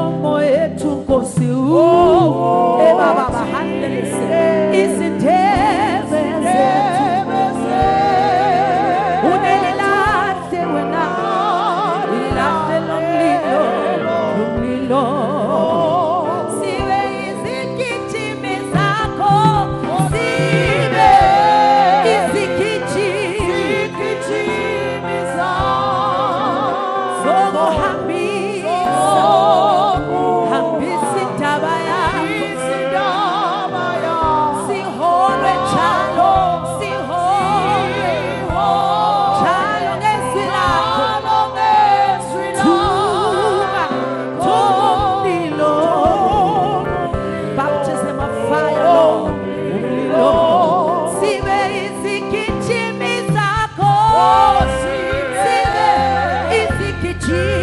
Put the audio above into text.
milomo yetu Nkosi Baba bahandelise isithebe zethu unelilade wena ilade lomlilo sibe izigijimi zakho sibe izigijimi zakho hambisa indaba yakho siholwe njalo njalo ngezwi lakho thuka umlilo baptism of fire Lord umlilo sibe izigijimi zakho sibe izigijimi